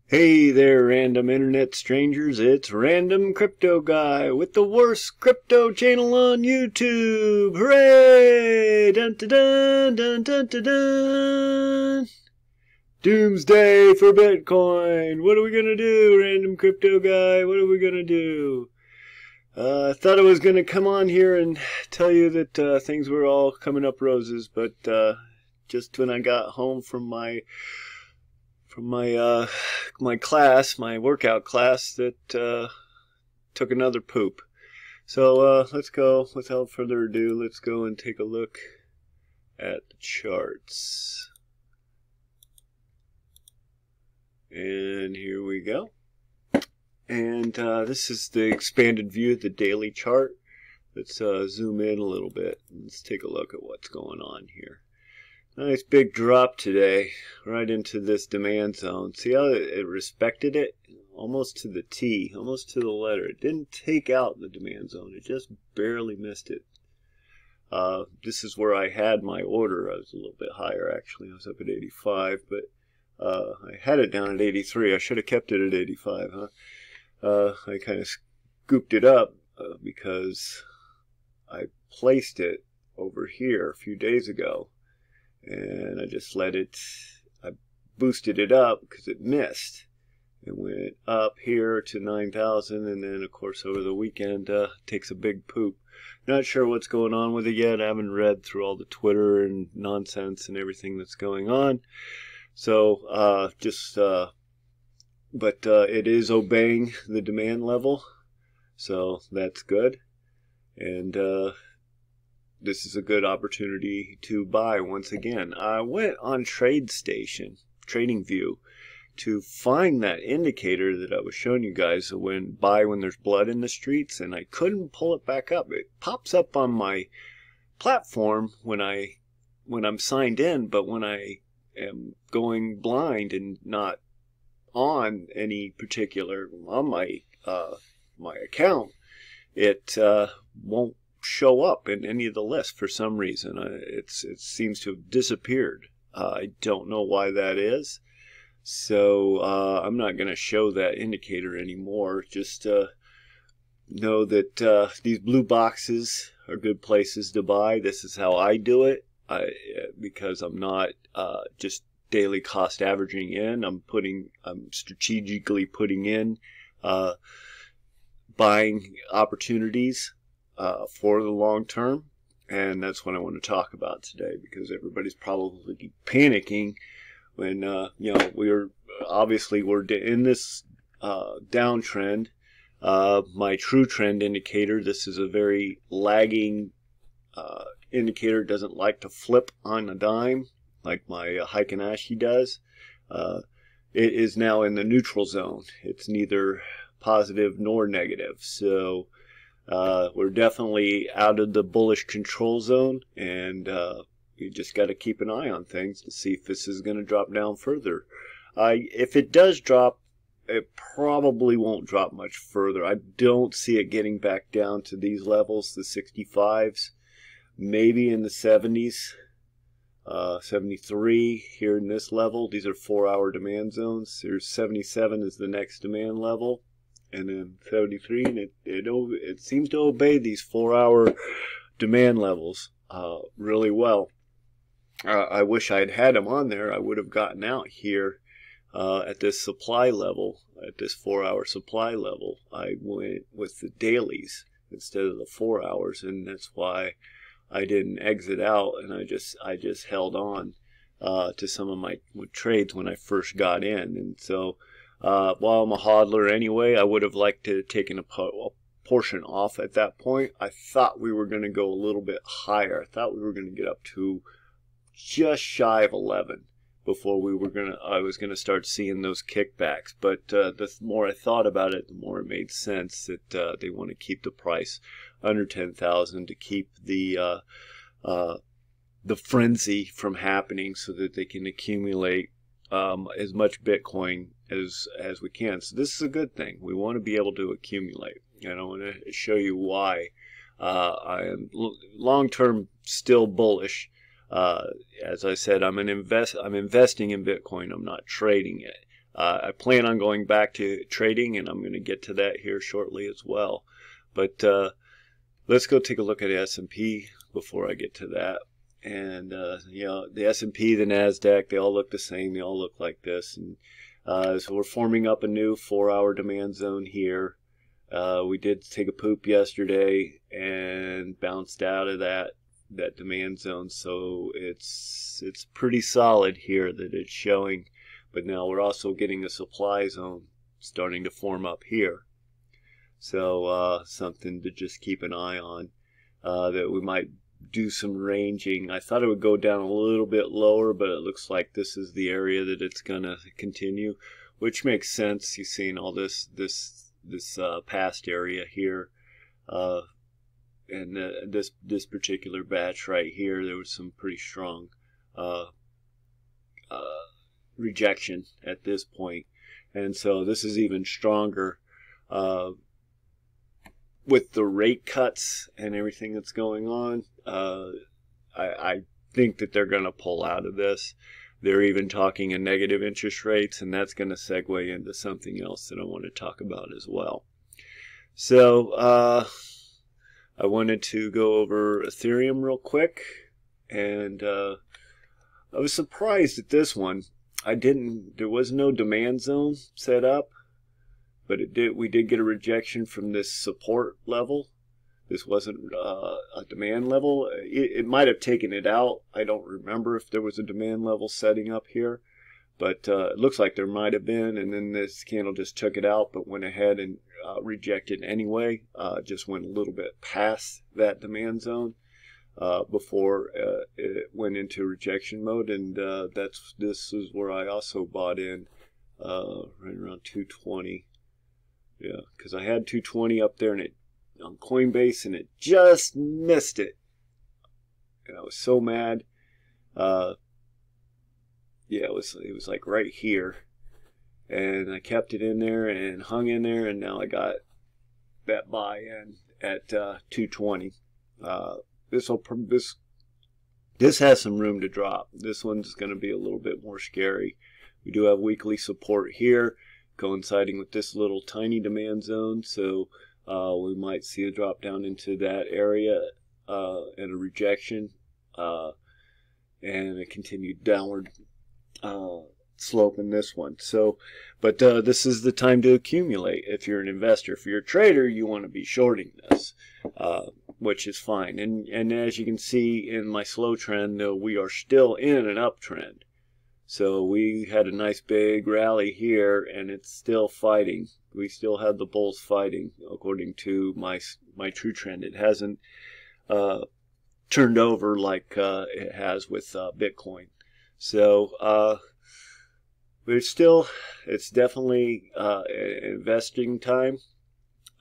Hey there, random internet strangers. It's Random Crypto Guy with the worst crypto channel on YouTube. Hooray! Dun dun dun dun dun dun dun. Doomsday for Bitcoin. What are we gonna do, Random Crypto Guy? What are we gonna do? I thought I was gonna come on here and tell you that things were all coming up roses, but just when I got home from my class, my workout class, that took another poop. So let's go, without further ado, let's go and take a look at the charts. And here we go. And this is the expanded view of the daily chart. Let's zoom in a little bit. Let's take a look at what's going on here. Nice big drop today, right into this demand zone. See how it respected it? Almost to the T, almost to the letter. It didn't take out the demand zone. It just barely missed it. This is where I had my order. I was a little bit higher, actually. I was up at 85, but I had it down at 83. I should have kept it at 85, huh? I kind of scooped it up because I placed it over here a few days ago. And I just I boosted it up because it missed. It went up here to 9,000, and then of course over the weekend takes a big poop. Not sure what's going on with it yet. I haven't read through all the Twitter and nonsense and everything that's going on. So but it is obeying the demand level, so that's good. And this is a good opportunity to buy once again. I went on TradingView, to find that indicator that I was showing you guys when there's blood in the streets, and I couldn't pull it back up. It pops up on my platform when I'm signed in, but when I am going blind and not on any particular on my account, it won't show up in any of the lists for some reason. It seems to have disappeared. I don't know why that is. So I'm not going to show that indicator anymore. Just know that these blue boxes are good places to buy. This is how I do it. Because I'm not just daily cost averaging in. I'm strategically putting in buying opportunities for the long term, and that's what I want to talk about today, because everybody's probably panicking when we're in this downtrend. My true trend indicator, this is a very lagging indicator, doesn't like to flip on a dime like my Heikin-Ashi does. It is now in the neutral zone. It's neither positive nor negative, so we're definitely out of the bullish control zone, and you just got to keep an eye on things to see if this is going to drop down further. If it does drop, it probably won't drop much further. I don't see it getting back down to these levels, the 65s, maybe in the 70s, 73 here in this level. These are 4-hour demand zones. There's 77 is the next demand level. And then 73, and it seems to obey these 4-hour demand levels really well. I wish I'd had them on there. I would have gotten out here at this supply level, at this 4-hour supply level. I went with the dailies instead of the 4 hours, and that's why I didn't exit out, and I just held on to some of my trades when I first got in. And so while I'm a hodler anyway, I would have liked to have taken a portion off at that point. I thought we were going to go a little bit higher. I thought we were going to get up to just shy of 11 before I was going to start seeing those kickbacks. But the more I thought about it, the more it made sense that they want to keep the price under 10,000 to keep the frenzy from happening, so that they can accumulate as much Bitcoin as we can. So this is a good thing. We want to be able to accumulate, and I want to show you why I am long-term still bullish. As I said, I'm investing in Bitcoin. I'm not trading it. I plan on going back to trading, and I'm going to get to that here shortly as well. But let's go take a look at the S&P before I get to that. And you know, the S&P, the Nasdaq, they all look the same. They all look like this. And so we're forming up a new 4-hour demand zone here. We did take a poop yesterday and bounced out of that demand zone, so it's pretty solid here that it's showing. But now we're also getting a supply zone starting to form up here, so something to just keep an eye on, that we might do some ranging. I thought it would go down a little bit lower, but it looks like this is the area that it's gonna continue, which makes sense. You've seen all this past area here, and this particular batch right here, there was some pretty strong rejection at this point, and so this is even stronger with the rate cuts and everything that's going on. I think that they're going to pull out of this. They're even talking in negative interest rates, and that's going to segue into something else that I want to talk about as well. So I wanted to go over Ethereum real quick, and I was surprised at this one. There was no demand zone set up, but we did get a rejection from this support level. This wasn't a demand level. It might have taken it out. I don't remember if there was a demand level setting up here, but it looks like there might have been, and then this candle just took it out, but went ahead and rejected anyway. Just went a little bit past that demand zone before it went into rejection mode, and this is where I also bought in right around 220. Yeah, because I had 220 up there, and it on Coinbase, and it just missed it, and I was so mad. Yeah, it was like right here, and I kept it in there and hung in there, and now I got that buy-in at 220. This has some room to drop. This one's going to be a little bit more scary. We do have weekly support here, coinciding with this little tiny demand zone, so we might see a drop down into that area and a rejection and a continued downward slope in this one. So, but this is the time to accumulate. If you're an investor, if you're a trader, you want to be shorting this, which is fine. And as you can see in my slow trend, we are still in an uptrend. So we had a nice big rally here, and it's still fighting. We still have the bulls fighting, according to my true trend. It hasn't turned over like it has with Bitcoin. So it's definitely investing time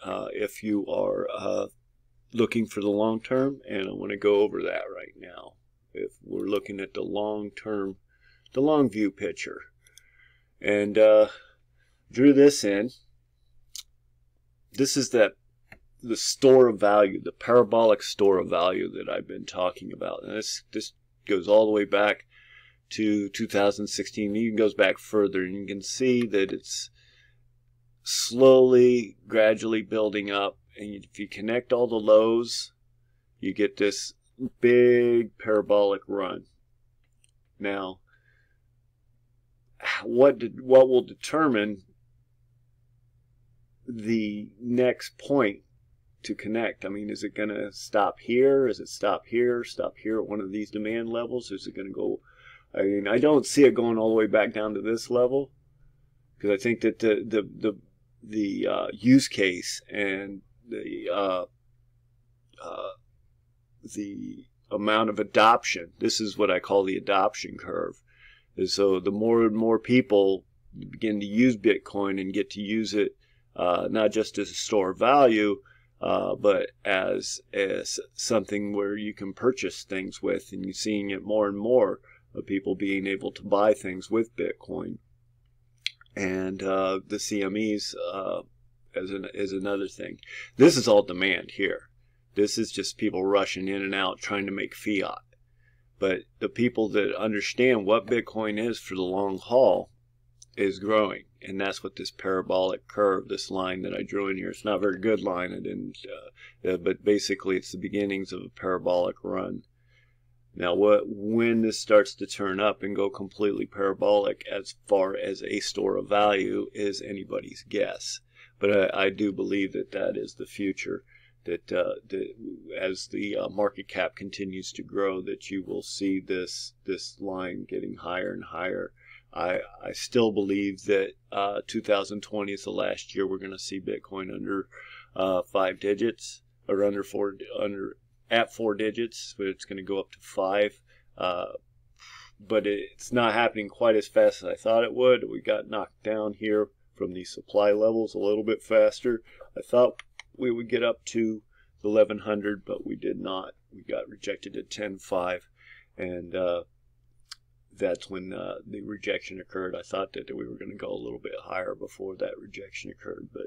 if you are looking for the long term, and I want to go over that right now. If we're looking at the long term, the long view picture, and drew this in. This is the store of value, the parabolic store of value that I've been talking about, and this goes all the way back to 2016. It even goes back further, and you can see that it's slowly, gradually building up, and if you connect all the lows, you get this big parabolic run. Now, what will determine the next point to connect? I mean, is it going to stop here? Is it stop here at one of these demand levels? Is it going to go? I mean, I don't see it going all the way back down to this level, because I think that the use case and the amount of adoption, this is what I call the adoption curve. And so the more and more people begin to use Bitcoin and get to use it not just as a store of value, but as something where you can purchase things with, and you're seeing it more and more of people being able to buy things with Bitcoin. And the CMEs is another thing. This is all demand here. This is just people rushing in and out trying to make fiat. But the people that understand what Bitcoin is for the long haul, is growing, and that's what this parabolic curve, this line that I drew in here, it's not a very good line, I didn't, but basically it's the beginnings of a parabolic run. Now, when this starts to turn up and go completely parabolic as far as a store of value is anybody's guess. But I do believe that that is the future, that as the market cap continues to grow, that you will see this line getting higher and higher. I still believe that 2020 is the last year we're going to see Bitcoin under 5 digits, or at 4 digits, but it's going to go up to 5. But it's not happening quite as fast as I thought it would. We got knocked down here from these supply levels a little bit faster. I thought we would get up to 1100, but we did not. We got rejected at 10.5, and that's when the rejection occurred. I thought that we were going to go a little bit higher before that rejection occurred, but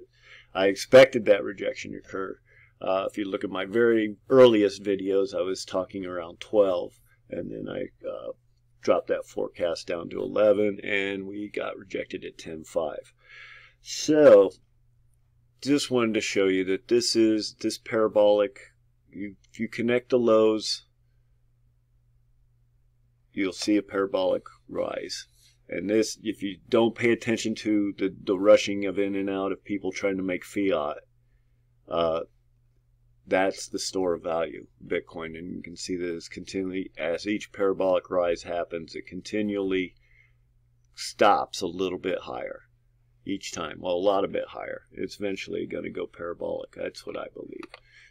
I expected that rejection to occur. If you look at my very earliest videos, I was talking around 12, and then I dropped that forecast down to 11, and we got rejected at 10.5. So, just wanted to show you that this parabolic, if you connect the lows, you'll see a parabolic rise. And this, if you don't pay attention to the rushing of in and out of people trying to make fiat, that's the store of value, Bitcoin. And you can see that it's continually, as each parabolic rise happens, it continually stops a little bit higher each time. Well, a lot of bit higher. It's eventually going to go parabolic. That's what I believe.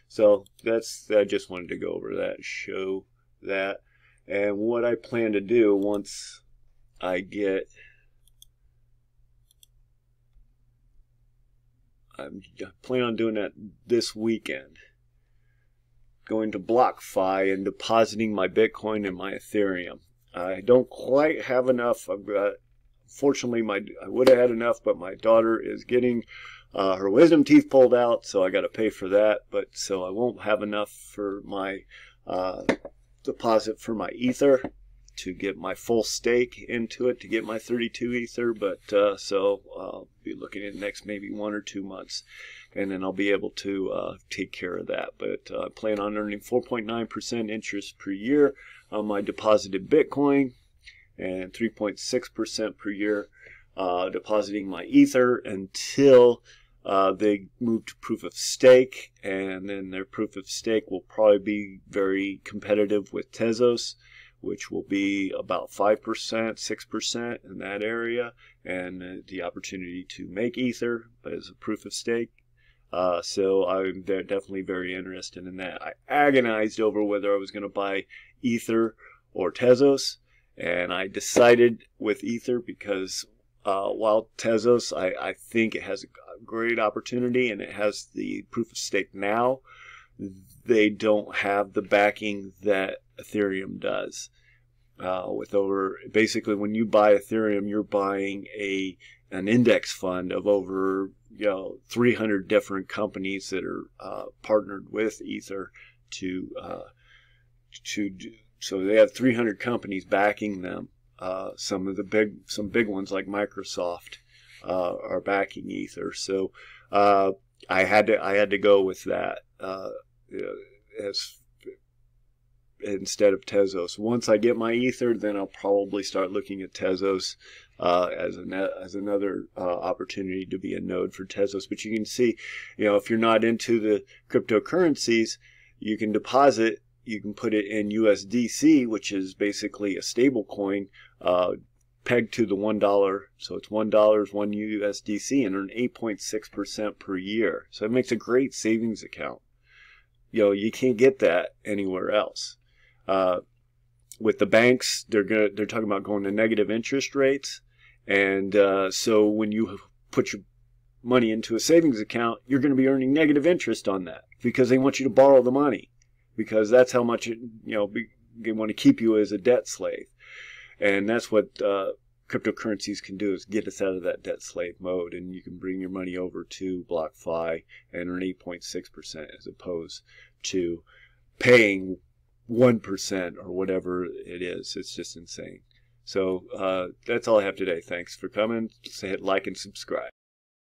So I just wanted to go over that and show that. And what I plan to do once I get, I plan on doing that this weekend. Going to BlockFi and depositing my Bitcoin and my Ethereum. I don't quite have enough. I've got, fortunately, I would have had enough, but my daughter is getting her wisdom teeth pulled out, so I got to pay for that. But so I won't have enough for my deposit for my Ether to get my full stake into it, to get my 32 Ether. But so I'll be looking at the next maybe 1 or 2 months, and then I'll be able to take care of that. But I plan on earning 4.9% interest per year on my deposited Bitcoin, and 3.6% per year depositing my Ether until they move to proof of stake, and then their proof of stake will probably be very competitive with Tezos, which will be about 5%, 6% in that area, and the opportunity to make Ether as a proof of stake. So I'm definitely very interested in that. I agonized over whether I was going to buy Ether or Tezos, and I decided with Ether because while Tezos, I think it has a great opportunity and it has the proof of stake now, they don't have the backing that Ethereum does. Basically, when you buy Ethereum, you're buying an index fund of over 300 different companies that are partnered with Ether to do. So they have 300 companies backing them. Some big ones like Microsoft are backing Ether. So I had to go with that as instead of Tezos. Once I get my Ether, then I'll probably start looking at Tezos as another opportunity to be a node for Tezos. But you can see, if you're not into the cryptocurrencies, you can deposit. You can put it in USDC, which is basically a stable coin pegged to the $1. So it's $1, 1 USDC, and earn 8.6% per year. So it makes a great savings account. You can't get that anywhere else. With the banks, they're talking about going to negative interest rates, and so when you put your money into a savings account, you're going to be earning negative interest on that because they want you to borrow the money, because that's how much they want to keep you as a debt slave. And that's what cryptocurrencies can do, is get us out of that debt slave mode, and you can bring your money over to BlockFi and earn 8.6% as opposed to paying 1% or whatever it is. It's just insane. So that's all I have today. Thanks for coming. Just hit like and subscribe.